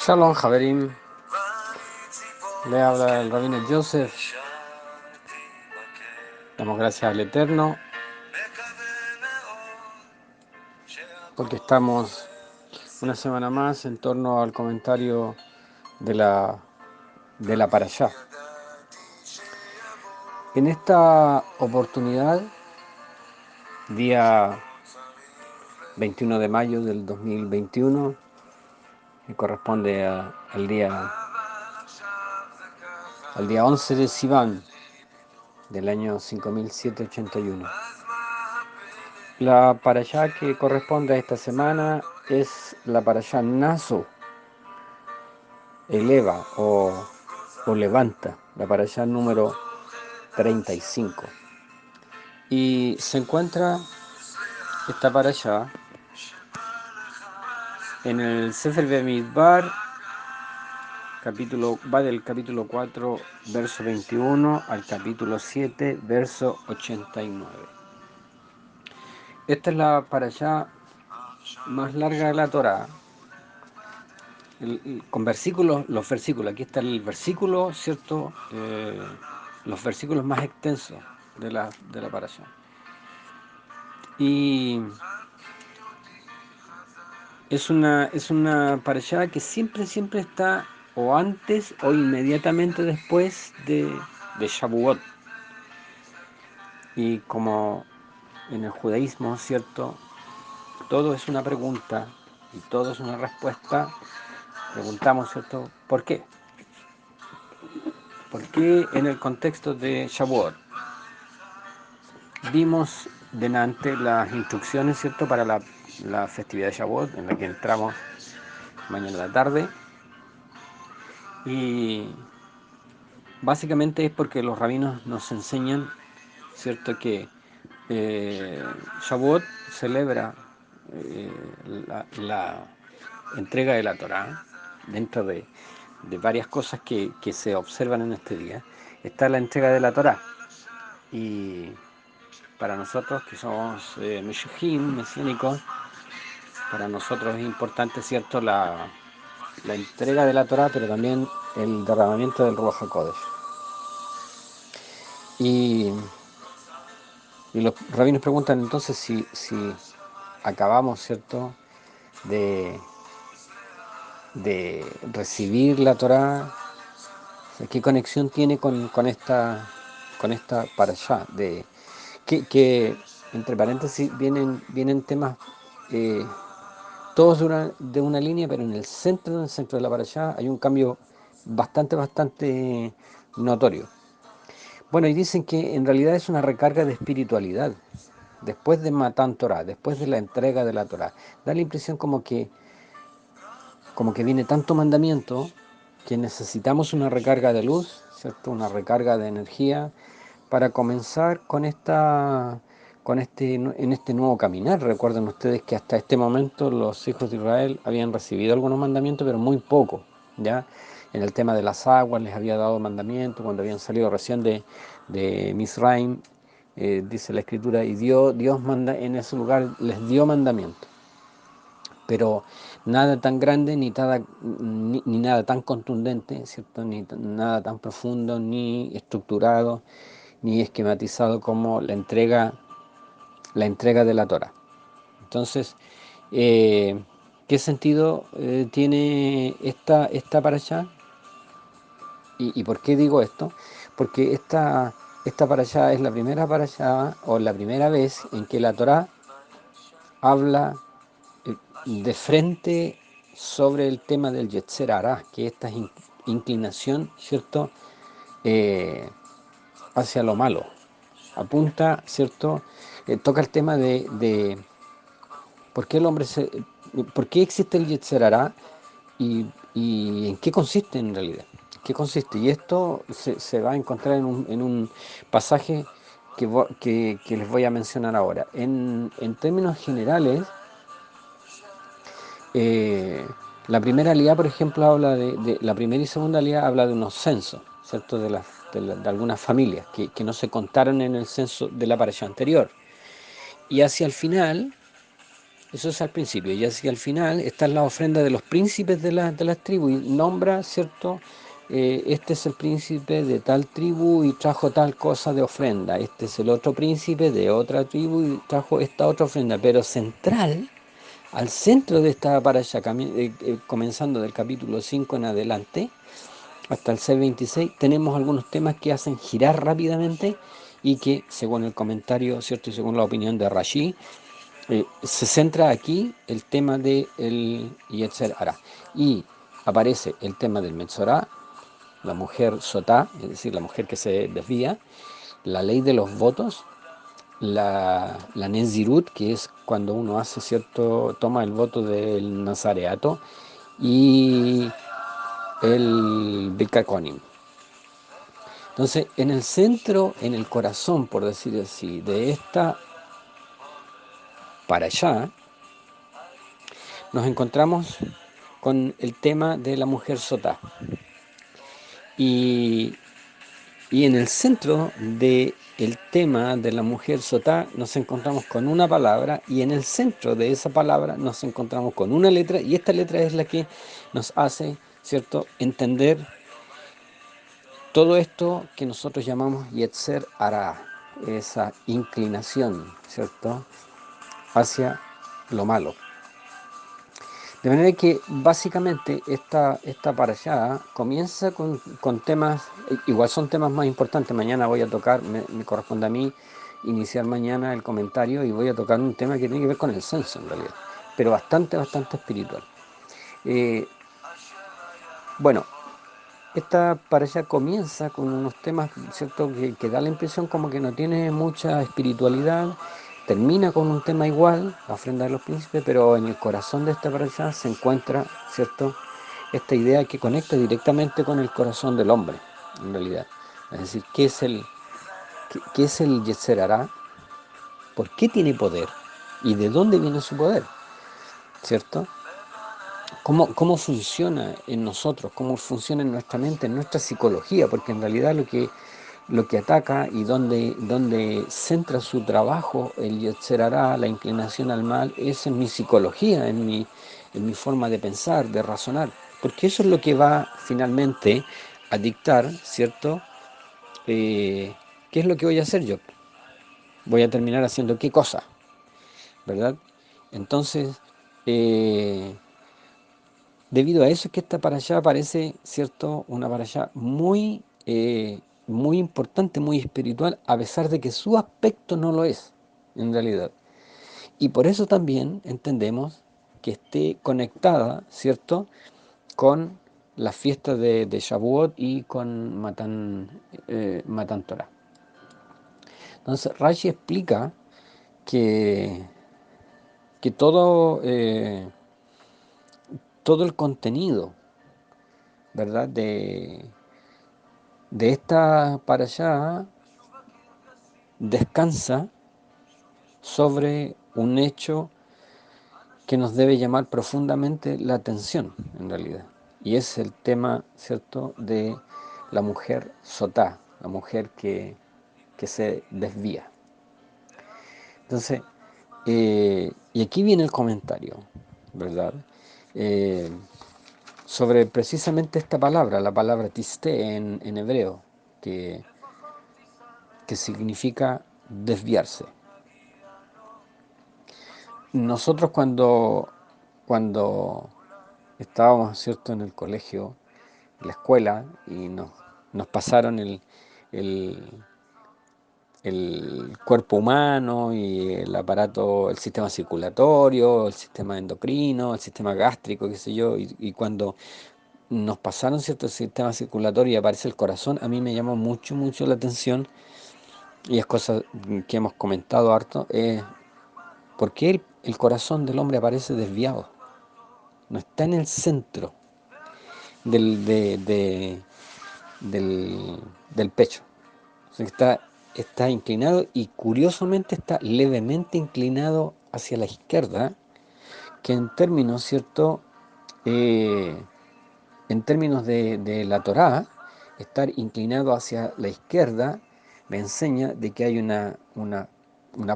Shalom, Javerim. Le habla el rabino Joseph. Damos gracias al Eterno porque estamos una semana más en torno al comentario de la Parashá. En esta oportunidad, día 21 de mayo del 2021, que corresponde al día 11 de Sivan del año 5781. La parashá que corresponde a esta semana es la parashá Naso, eleva o levanta, la parashá número 35. Y se encuentra esta parashá en el Sefer Bamidbar, va del capítulo 4, verso 21 al capítulo 7, verso 89. Esta es la parashá más larga de la Torá, con versículos, los versículos, aquí está el versículo, ¿cierto? Los versículos más extensos de la parashá. Y es una parashá que siempre está o antes o inmediatamente después de Shavuot. Y como en el judaísmo, ¿cierto? Todo es una pregunta y todo es una respuesta. Preguntamos, ¿cierto? ¿Por qué? ¿Por qué en el contexto de Shavuot? Vimos delante las instrucciones, ¿cierto? Para la festividad de Shavuot, en la que entramos mañana a la tarde. Y básicamente es porque los rabinos nos enseñan, ¿cierto? Que Shavuot celebra la entrega de la Torá. Dentro de varias cosas que se observan en este día está la entrega de la Torá. Y para nosotros que somos Meshuhim, mesiánicos, para nosotros es importante, ¿cierto?, la entrega de la Torá, pero también el derramamiento del Ruach HaKodesh. Y los rabinos preguntan entonces si acabamos, ¿cierto?, de recibir la Torá. O sea, ¿qué conexión tiene con esta parashá? Que entre paréntesis vienen temas todos de una línea, pero en el centro de la parashá hay un cambio bastante notorio. Bueno, y dicen que en realidad es una recarga de espiritualidad. Después de Matan Torah, después de la entrega de la Torah, da la impresión como que viene tanto mandamiento que necesitamos una recarga de luz, ¿cierto? Una recarga de energía para comenzar en este nuevo caminar. Recuerden ustedes que hasta este momento los hijos de Israel habían recibido algunos mandamientos, pero muy poco, ¿ya? En el tema de las aguas les había dado mandamientos cuando habían salido recién de Misraim, dice la Escritura, y Dios manda en ese lugar, les dio mandamientos. Pero nada tan grande ni nada tan contundente, ¿cierto? Ni nada tan profundo, ni estructurado, ni esquematizado como la entrega de la Torá. Entonces, ¿qué sentido tiene esta parashá? ¿Y por qué digo esto? Porque esta parashá es la primera parashá, o la primera vez en que la Torá habla de frente sobre el tema del Yetzer Hará, que esta inclinación, ¿cierto?, hacia lo malo. Apunta, ¿cierto?, toca el tema de por qué el hombre por qué existe el Yetzer Hará y en qué consiste en realidad. ¿Qué consiste? Y esto se va a encontrar en un pasaje que les voy a mencionar ahora. En términos generales, eh, la primera aliyá, por ejemplo, habla la primera y segunda aliyá habla de unos censos, ¿cierto? De algunas familias que no se contaron en el censo de la parasha anterior. Y hacia el final, eso es al principio, y hacia el final está la ofrenda de los príncipes de las tribus, y nombra, ¿cierto? Este es el príncipe de tal tribu y trajo tal cosa de ofrenda, este es el otro príncipe de otra tribu y trajo esta otra ofrenda, pero central, al centro de esta parasha, comenzando del capítulo 5 en adelante, hasta el 626, tenemos algunos temas que hacen girar rápidamente y que, según el comentario, ¿cierto? Y según la opinión de Rashi, se centra aquí el tema del Yetzer Hará. Y aparece el tema del Metzorá, la mujer Sotá, es decir, la mujer que se desvía, la ley de los votos, la Nezirut, que es cuando uno hace cierto, toma el voto del Nazareato, y el Bikakonim. Entonces, en el centro, en el corazón, por decir así, de esta para allá, nos encontramos con el tema de la mujer sotá. Y, y en el centro del tema de la mujer sotá nos encontramos con una palabra, y en el centro de esa palabra nos encontramos con una letra, y esta letra es la que nos hace, ¿cierto?, entender todo esto que nosotros llamamos Yetzer Hará, esa inclinación, ¿cierto?, hacia lo malo. De manera que básicamente esta parashá comienza con temas, igual son temas más importantes. Mañana voy a tocar, me corresponde a mí iniciar mañana el comentario y voy a tocar un tema que tiene que ver con el censo en realidad, pero bastante espiritual. Eh, bueno, esta parashá comienza con unos temas, ¿cierto?, que da la impresión como que no tiene mucha espiritualidad. Termina con un tema igual, la ofrenda de los príncipes, pero en el corazón de esta parashá se encuentra, ¿cierto?, esta idea que conecta directamente con el corazón del hombre, en realidad. Es decir, qué es el Yetzer Hará? ¿Por qué tiene poder? ¿Y de dónde viene su poder? ¿Cierto? ¿Cómo funciona en nosotros? ¿Cómo funciona en nuestra mente, en nuestra psicología? Porque en realidad lo que ataca y donde centra su trabajo el Yetzer Hará, la inclinación al mal, es en mi psicología, en mi forma de pensar, de razonar. Porque eso es lo que va finalmente a dictar, ¿cierto? ¿Qué es lo que voy a hacer yo? Voy a terminar haciendo qué cosa, ¿verdad? Entonces, debido a eso es que esta parashá parece, ¿cierto?, una parashá muy importante, muy espiritual, a pesar de que su aspecto no lo es, en realidad. Y por eso también entendemos que esté conectada, ¿cierto?, con las fiestas de Shavuot y con Matan Torah. Entonces, Rashi explica que, que todo el contenido, ¿verdad?, de esta parashá descansa sobre un hecho que nos debe llamar profundamente la atención, en realidad. Y es el tema, ¿cierto?, de la mujer sotá, la mujer que se desvía. Entonces, y aquí viene el comentario, ¿verdad? Eh, sobre precisamente esta palabra, la palabra tiste en hebreo, que, que significa desviarse. Nosotros cuando estábamos, ¿cierto?, en el colegio, en la escuela, y nos pasaron el, el cuerpo humano y el aparato, el sistema circulatorio, el sistema endocrino, el sistema gástrico, qué sé yo, y cuando nos pasaron, ¿cierto?, el sistema circulatorio y aparece el corazón, a mí me llamó mucho la atención y es cosa que hemos comentado harto, es por qué el corazón del hombre aparece desviado, no está en el centro del, del, del pecho. O sea, está inclinado y curiosamente está levemente inclinado hacia la izquierda, que en términos, ¿cierto? Eh, en términos de la Torá, estar inclinado hacia la izquierda me enseña de que hay una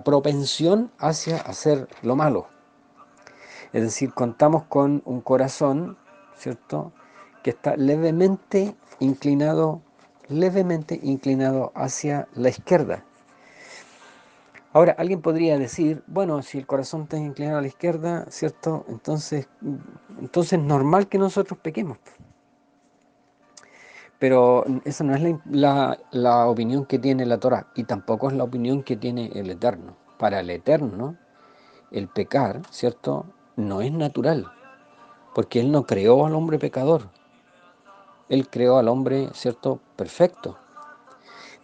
propensión hacia hacer lo malo. Es decir, contamos con un corazón, ¿cierto?, que está levemente inclinado hacia la izquierda. Ahora, alguien podría decir, bueno, si el corazón está inclinado a la izquierda, ¿cierto? Entonces es normal que nosotros pequemos. Pero esa no es la opinión que tiene la Torah y tampoco es la opinión que tiene el Eterno. Para el Eterno, el pecar, ¿cierto?, no es natural, porque Él no creó al hombre pecador. Él creó al hombre, ¿cierto?, perfecto.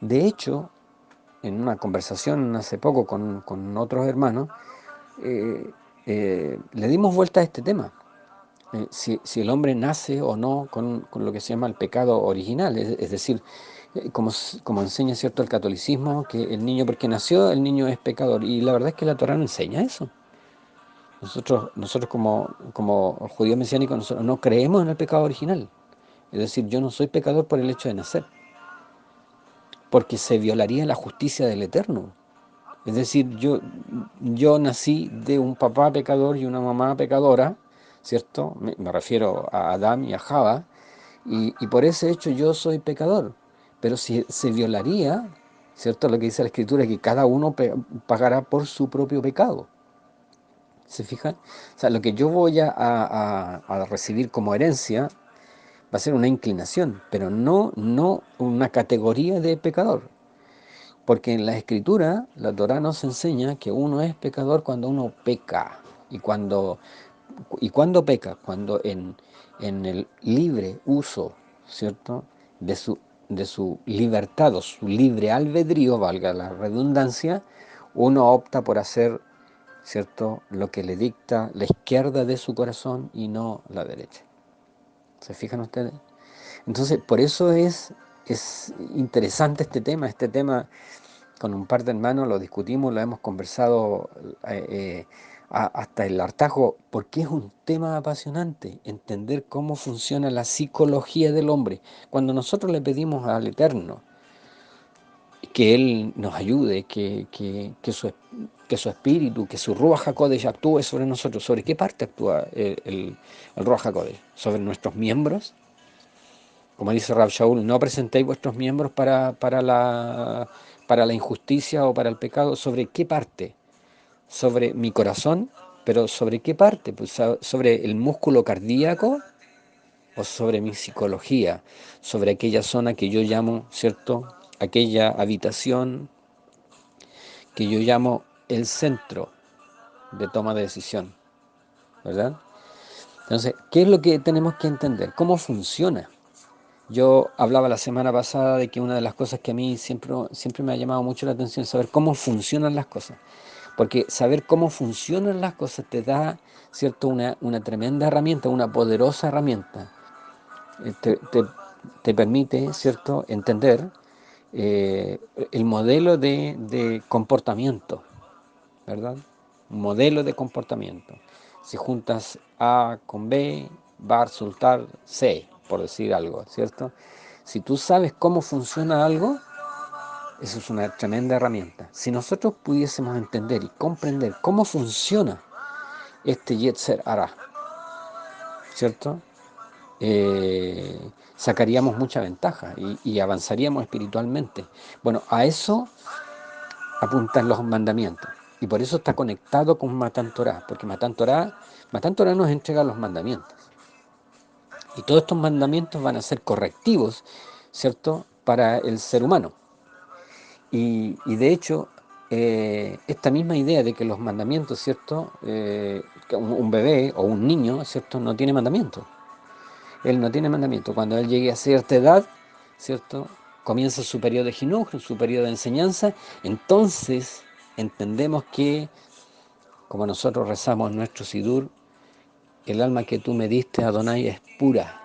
De hecho, en una conversación hace poco con otros hermanos, eh, le dimos vuelta a este tema. Si el hombre nace o no con lo que se llama el pecado original, es decir, como enseña cierto el catolicismo, que el niño porque nació, el niño es pecador. Y la verdad es que la Torá no enseña eso. Nosotros como judíos mesiánicos, nosotros no creemos en el pecado original. Es decir, yo no soy pecador por el hecho de nacer, porque se violaría la justicia del Eterno. Es decir, yo nací de un papá pecador y una mamá pecadora, ¿cierto? Me refiero a Adán y a Java, y por ese hecho yo soy pecador. Pero si se violaría, ¿cierto? Lo que dice la Escritura es que cada uno pagará por su propio pecado. ¿Se fijan? O sea, lo que yo voy a recibir como herencia va a ser una inclinación, pero no una categoría de pecador. Porque en la Escritura, la Torá nos enseña que uno es pecador cuando uno peca. ¿Y cuando peca? Cuando en el libre uso, ¿cierto?, de su libertad o su libre albedrío, valga la redundancia, uno opta por hacer, ¿cierto?, lo que le dicta la izquierda de su corazón y no la derecha. ¿Se fijan ustedes? Entonces, por eso es interesante este tema con un par de hermanos lo discutimos, lo hemos conversado hasta el hartazgo, porque es un tema apasionante, entender cómo funciona la psicología del hombre. Cuando nosotros le pedimos al Eterno que Él nos ayude, que su espíritu, que su Ruach HaKodesh actúe sobre nosotros, ¿sobre qué parte actúa el Ruach HaKodesh? ¿Sobre nuestros miembros? Como dice Rab Shaul, no presentéis vuestros miembros para la injusticia o para el pecado. ¿Sobre qué parte? Sobre mi corazón, pero ¿sobre qué parte? Pues sobre el músculo cardíaco o sobre mi psicología, sobre aquella zona que yo llamo, ¿cierto? Aquella habitación que yo llamo el centro de toma de decisión, ¿verdad? Entonces, ¿qué es lo que tenemos que entender? ¿Cómo funciona? Yo hablaba la semana pasada de que una de las cosas que a mí siempre me ha llamado mucho la atención es saber cómo funcionan las cosas. Porque saber cómo funcionan las cosas te da, ¿cierto?, una tremenda herramienta, una poderosa herramienta. Te permite, ¿cierto?, entender eh, el modelo de comportamiento, ¿verdad? Un modelo de comportamiento. Si juntas A con B, va a resultar C, por decir algo, ¿cierto? Si tú sabes cómo funciona algo, eso es una tremenda herramienta. Si nosotros pudiésemos entender y comprender cómo funciona este Yetzer Hara, ¿cierto? Sacaríamos mucha ventaja y avanzaríamos espiritualmente. Bueno, a eso apuntan los mandamientos. Y por eso está conectado con Matan Torah, porque Matan Torah nos entrega los mandamientos. Y todos estos mandamientos van a ser correctivos, ¿cierto?, para el ser humano. Y de hecho, esta misma idea de que los mandamientos, ¿cierto?, que un bebé o un niño, ¿cierto?, no tiene mandamientos. Él no tiene mandamiento. Cuando él llegue a cierta edad, ¿cierto?, comienza su periodo de jinuj, su periodo de enseñanza. Entonces entendemos que, como nosotros rezamos en nuestro Sidur, el alma que tú me diste, Adonai, es pura.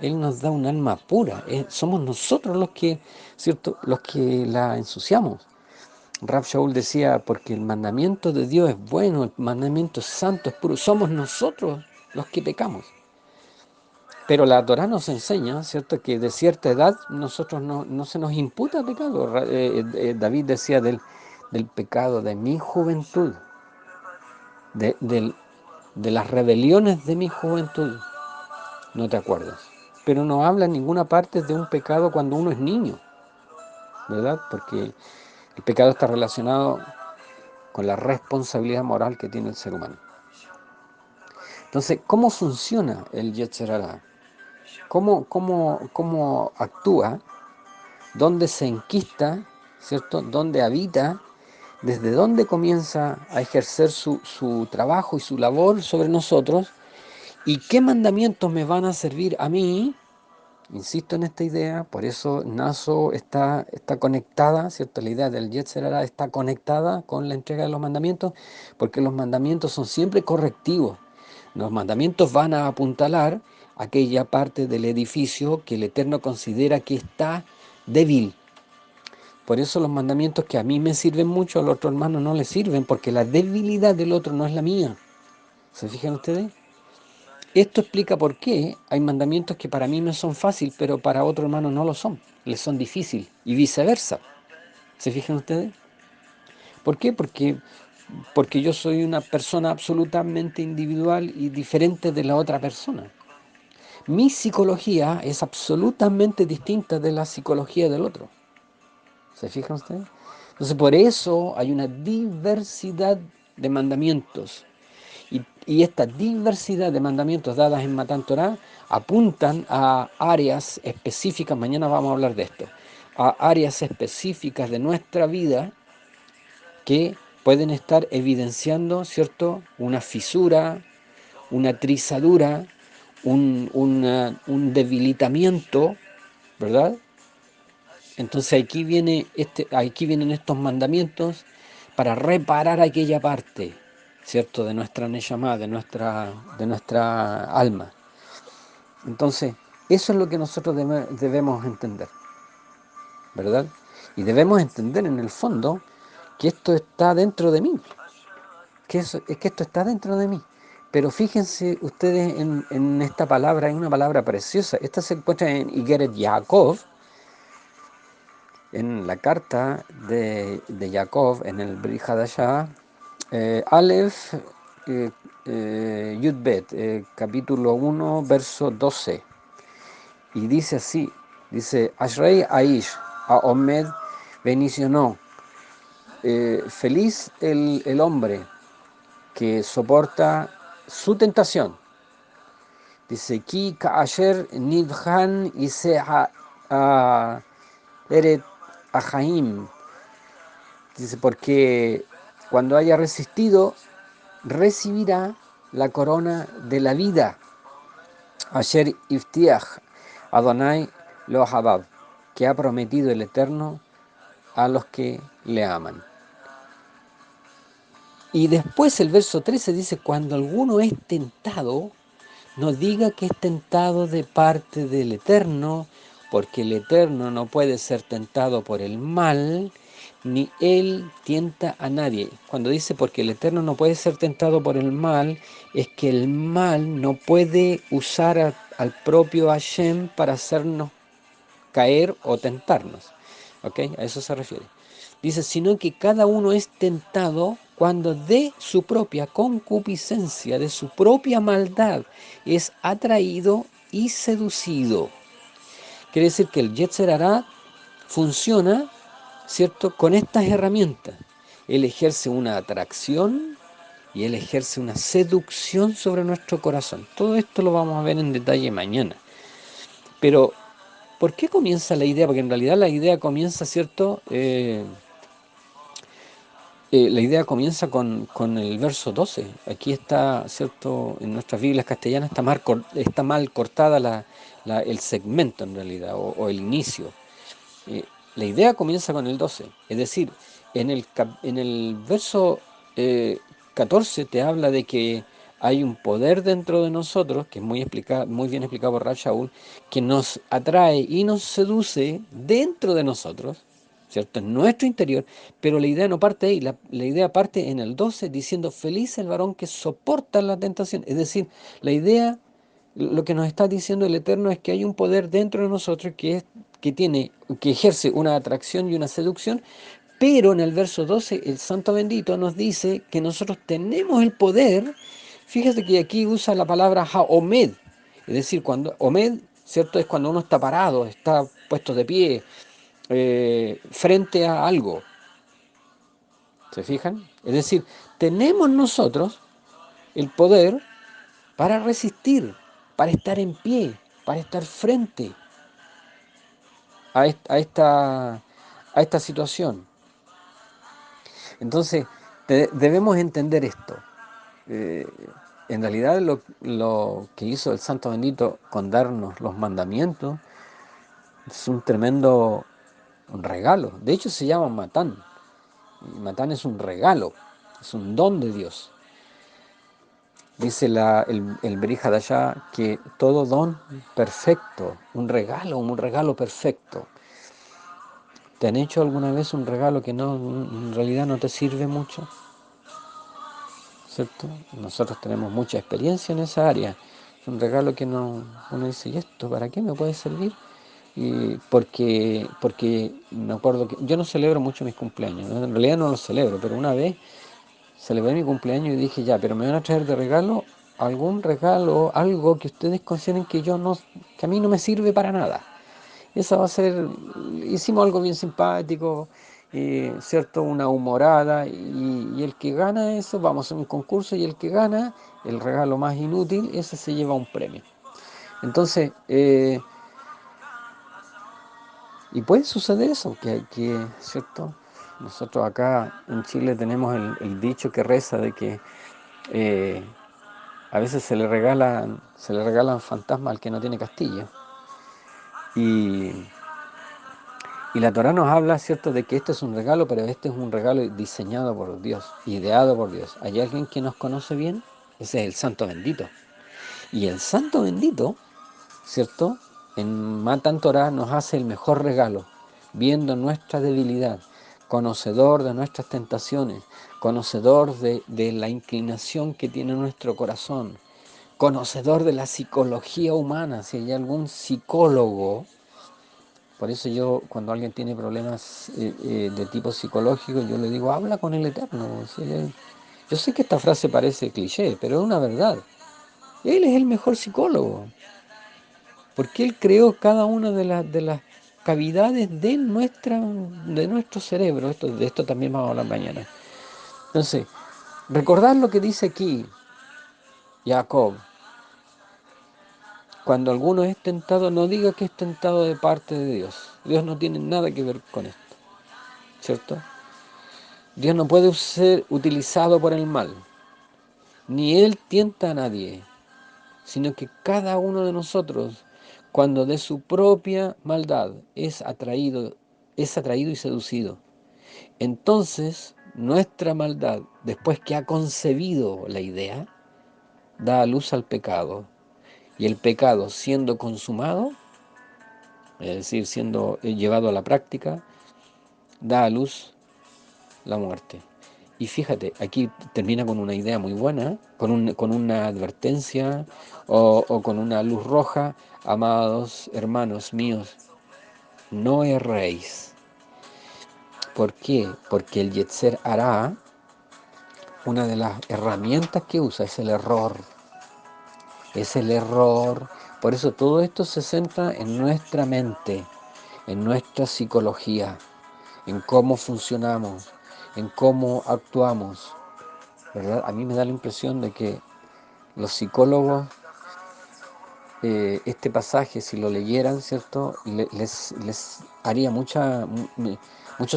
Él nos da un alma pura. Somos nosotros los que, ¿cierto?, los que la ensuciamos. Rab Shaul decía, porque el mandamiento de Dios es bueno, el mandamiento es santo, es puro. Somos nosotros los que pecamos. Pero la Torá nos enseña, ¿cierto?, que de cierta edad nosotros no se nos imputa pecado. David decía del pecado de mi juventud, de las rebeliones de mi juventud, no te acuerdas. Pero no habla en ninguna parte de un pecado cuando uno es niño, ¿verdad? Porque el pecado está relacionado con la responsabilidad moral que tiene el ser humano. Entonces, ¿cómo funciona el Yetzer Hara? ¿Cómo actúa? ¿Dónde se enquista? ¿Cierto? ¿Dónde habita? ¿Desde dónde comienza a ejercer su trabajo y su labor sobre nosotros? ¿Y qué mandamientos me van a servir a mí? Insisto en esta idea, por eso Naso está conectada, ¿cierto? La idea del Yetzer Hara está conectada con la entrega de los mandamientos, porque los mandamientos son siempre correctivos. Los mandamientos van a apuntalar aquella parte del edificio que el Eterno considera que está débil. Por eso los mandamientos que a mí me sirven mucho, al otro hermano no le sirven, porque la debilidad del otro no es la mía. ¿Se fijan ustedes? Esto explica por qué hay mandamientos que para mí me son fáciles, pero para otro hermano no lo son, les son difíciles, y viceversa. ¿Se fijan ustedes? ¿Por qué? Porque yo soy una persona absolutamente individual y diferente de la otra persona. Mi psicología es absolutamente distinta de la psicología del otro. ¿Se fijan ustedes? Entonces, por eso hay una diversidad de mandamientos. Y esta diversidad de mandamientos dadas en Matan Torah apuntan a áreas específicas, mañana vamos a hablar de esto, a áreas específicas de nuestra vida que pueden estar evidenciando, ¿cierto?, una fisura, una trizadura, un debilitamiento, ¿verdad? Entonces aquí vienen estos mandamientos para reparar aquella parte, ¿cierto?, de nuestra Neshama, de nuestra alma. Entonces, eso es lo que nosotros debemos entender, ¿verdad? Y debemos entender en el fondo que esto está dentro de mí, es que esto está dentro de mí. Pero fíjense ustedes en esta palabra, hay una palabra preciosa. Esta se encuentra en Igeret Yaakov, en la carta de Jacob, en el Brit Hadashah, Aleph, Yudbet, capítulo 1, verso 12. Y dice así, dice, Ashrei Aish, Aomed Benisionó, feliz el hombre que soporta su tentación. Dice, Ki Kaasher Nidhan Isea Eret Ahaim. Dice, porque cuando haya resistido, recibirá la corona de la vida. Asher Iftiach Adonai Lo Habab, que ha prometido el Eterno a los que le aman. Y después el verso 13 dice, cuando alguno es tentado, no diga que es tentado de parte del Eterno, porque el Eterno no puede ser tentado por el mal, ni Él tienta a nadie. Cuando dice porque el Eterno no puede ser tentado por el mal, es que el mal no puede usar al propio Hashem para hacernos caer o tentarnos. ¿Ok? A eso se refiere. Dice, sino que cada uno es tentado cuando de su propia concupiscencia, de su propia maldad, es atraído y seducido. Quiere decir que el Yetzer Hara funciona, ¿cierto?, con estas herramientas. Él ejerce una atracción y él ejerce una seducción sobre nuestro corazón. Todo esto lo vamos a ver en detalle mañana. Pero, ¿por qué comienza la idea? Porque en realidad la idea comienza, ¿cierto?, la idea comienza con el verso 12. Aquí está, ¿cierto?, en nuestras Biblias castellanas está mal cortada el segmento en realidad, o el inicio. Eh, la idea comienza con el 12, es decir, en el verso eh, 14 te habla de que hay un poder dentro de nosotros, que es muy bien explicado por Rab Shaul, que nos atrae y nos seduce dentro de nosotros, ¿cierto? En nuestro interior, pero la idea no parte ahí, la idea parte en el 12 diciendo, feliz el varón que soporta la tentación. Es decir, la idea, lo que nos está diciendo el Eterno es que hay un poder dentro de nosotros que tiene, que ejerce una atracción y una seducción, pero en el verso 12 el Santo Bendito nos dice que nosotros tenemos el poder. Fíjate que aquí usa la palabra haomed, es decir, cuando omed, ¿cierto? Es cuando uno está parado, está puesto de pie, frente a algo. ¿Se fijan? Es decir, tenemos nosotros el poder para resistir, para estar en pie, para estar frente a esta situación. Entonces, debemos entender esto. Eh, en realidad lo que hizo el Santo Bendito con darnos los mandamientos es un tremendo regalo. De hecho se llama Matán. Y Matán es un regalo, es un don de Dios. Dice el Berija de allá que todo don perfecto, un regalo perfecto. ¿Te han hecho alguna vez un regalo que no, en realidad no te sirve mucho? ¿Cierto? Nosotros tenemos mucha experiencia en esa área. Es un regalo que no, uno dice, ¿y esto para qué me puede servir? Y porque me acuerdo que yo no celebro mucho mis cumpleaños, ¿no? En realidad no los celebro, pero una vez celebré mi cumpleaños y dije, ya, pero me van a traer de regalo algún regalo, algo que ustedes consideren que yo no, que a mí no me sirve para nada. Esa va a ser, hicimos algo bien simpático, ¿cierto? Una humorada y el que gana eso, vamos a hacer un concurso y el que gana el regalo más inútil, ese se lleva un premio. Entonces, y puede suceder eso, ¿cierto? Nosotros acá en Chile tenemos el dicho que reza de que eh, a veces se le regalan fantasmas al que no tiene castillo. Y Y la Torah nos habla, ¿cierto?, de que este es un regalo, pero este es un regalo diseñado por Dios, ideado por Dios. ¿Hay alguien que nos conoce bien? Ese es el Santo Bendito. Y el Santo Bendito, ¿cierto?, en Matan Torah nos hace el mejor regalo, viendo nuestra debilidad, conocedor de nuestras tentaciones, conocedor de la inclinación que tiene nuestro corazón, conocedor de la psicología humana. Si hay algún psicólogo, por eso yo, cuando alguien tiene problemas de tipo psicológico, yo le digo, habla con el Eterno. Yo sé que esta frase parece cliché, pero es una verdad. Él es el mejor psicólogo, porque Él creó cada una de las cavidades de nuestro cerebro. De esto también vamos a hablar mañana. Entonces, recordar lo que dice aquí Jacob. Cuando alguno es tentado, no diga que es tentado de parte de Dios. Dios no tiene nada que ver con esto, ¿cierto? Dios no puede ser utilizado por el mal, ni Él tienta a nadie, sino que cada uno de nosotros, cuando de su propia maldad es atraído y seducido, entonces nuestra maldad, después que ha concebido la idea, da a luz al pecado, y el pecado siendo consumado, es decir, siendo llevado a la práctica, da a luz la muerte. Y fíjate, aquí termina con una idea muy buena, con una advertencia o con una luz roja. Amados hermanos míos, no erréis. ¿Por qué? Porque el Yetzer hará, una de las herramientas que usa es el error. Es el error. Por eso todo esto se centra en nuestra mente, en nuestra psicología, en cómo funcionamos, en cómo actuamos. ¿Verdad? A mí me da la impresión de que los psicólogos, este pasaje, si lo leyeran, ¿cierto?, les haría mucho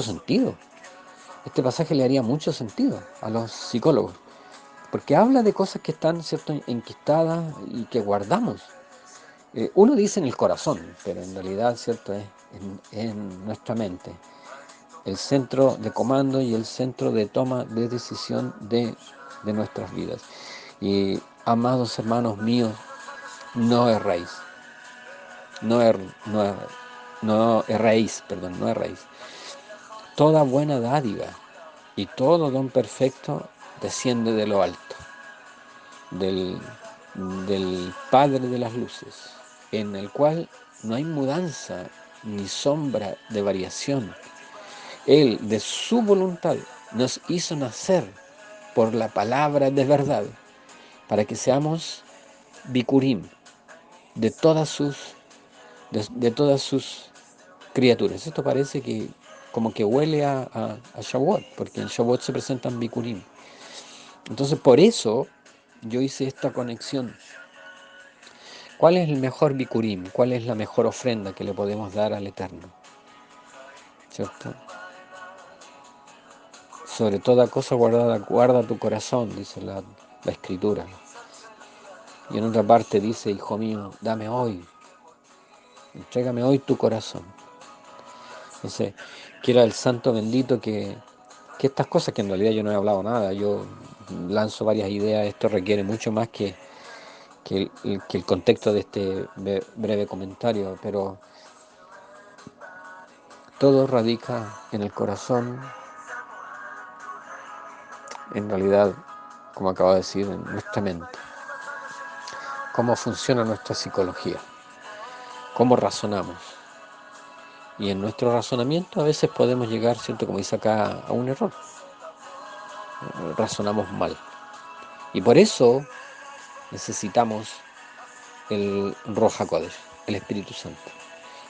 sentido. Este pasaje le haría mucho sentido a los psicólogos, porque habla de cosas que están, ¿cierto?, enquistadas y que guardamos. Uno dice en el corazón, pero en realidad, ¿cierto? Es en nuestra mente. El centro de comando y el centro de toma de decisión de nuestras vidas. Y amados hermanos míos, no erréis, no, no erréis, perdón, no erréis. Toda buena dádiva y todo don perfecto desciende de lo alto, del, del Padre de las luces, en el cual no hay mudanza ni sombra de variación. Él, de su voluntad, nos hizo nacer por la palabra de verdad, para que seamos Bikurim de todas sus criaturas. Esto parece que como que huele a Shavuot, porque en Shavuot se presentan Bikurim. Entonces, por eso yo hice esta conexión. ¿Cuál es el mejor Bikurim? ¿Cuál es la mejor ofrenda que le podemos dar al Eterno? ¿Cierto? Sobre toda cosa guardada, guarda tu corazón, dice la Escritura. Y en otra parte dice, hijo mío, dame hoy, entrégame hoy tu corazón. Entonces, quiera el santo bendito que estas cosas, que en realidad yo no he hablado nada, yo lanzo varias ideas, esto requiere mucho más que el contexto de este breve comentario, pero todo radica en el corazón, en realidad, como acabo de decir, en nuestra mente. Cómo funciona nuestra psicología, cómo razonamos. Y en nuestro razonamiento a veces podemos llegar, ¿cierto? Como dice acá, a un error. Razonamos mal. Y por eso necesitamos el Ruach HaKodesh, el Espíritu Santo.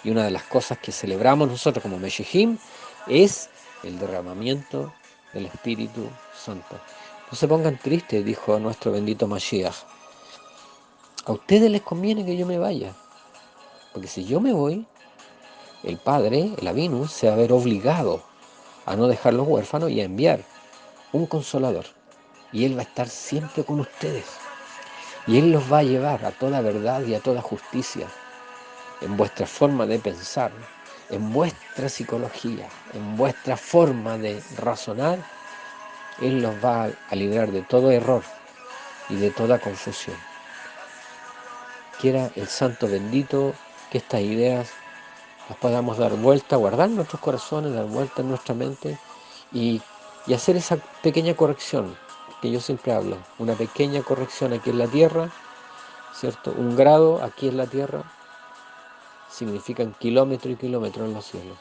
Y una de las cosas que celebramos nosotros como Meshechim es el derramamiento del Espíritu Santo. No se pongan tristes, dijo nuestro bendito Mashiach. A ustedes les conviene que yo me vaya, porque si yo me voy, el Padre, el Abinu, se va a ver obligado a no dejar los huérfanos y a enviar un consolador. Y Él va a estar siempre con ustedes. Y Él los va a llevar a toda verdad y a toda justicia, en vuestra forma de pensar, en vuestra psicología, en vuestra forma de razonar. Él los va a librar de todo error y de toda confusión. Quiera el Santo bendito que estas ideas las podamos dar vuelta, guardar en nuestros corazones, dar vuelta en nuestra mente y hacer esa pequeña corrección que yo siempre hablo, una pequeña corrección aquí en la tierra, ¿cierto? Un grado aquí en la tierra significan kilómetro y kilómetro en los cielos.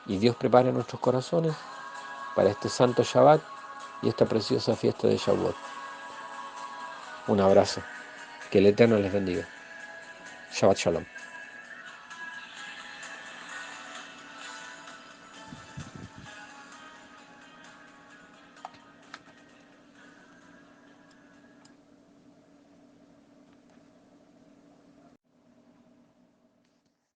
Y Dios prepara nuestros corazones para este santo Shabbat y esta preciosa fiesta de Shavuot. Un abrazo. Que el Eterno les bendiga. Shabbat Shalom.